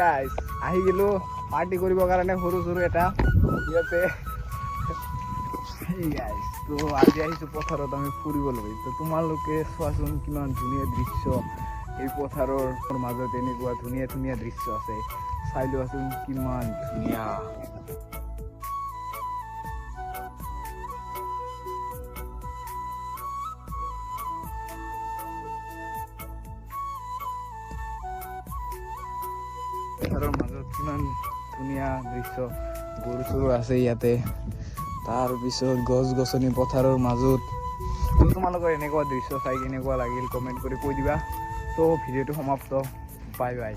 guys আহি গেলো party কৰিবৰ কাৰণে সৰু সৰু এটা ইয়াতে গাইজ তো আজি আহিছোঁ পথাৰত আমি ফুৰিবলৈ তো তোমালোকে চোৱাচোন কিমান ধুনীয়া দৃশ্য এই পথাৰৰ মাজত এনেকুৱা ধুনীয়া ধুনীয়া দৃশ্য আছে চাই লোৱাচোন কিমান ধুনীয়া পথাৰৰ মাজত কিমান ধুনীয়া দৃশ্য গৰু চৰু আছে ইয়াতে তাৰপিছত গছ গছনি পথাৰৰ মাজত তোমালোকৰ এনেকুৱা দৃশ্য চাই কেনেকুৱা লাগিল কমেণ্ট কৰি কৈ দিবা তো ভিডিঅ'টো সমাপ্ত বাই বাই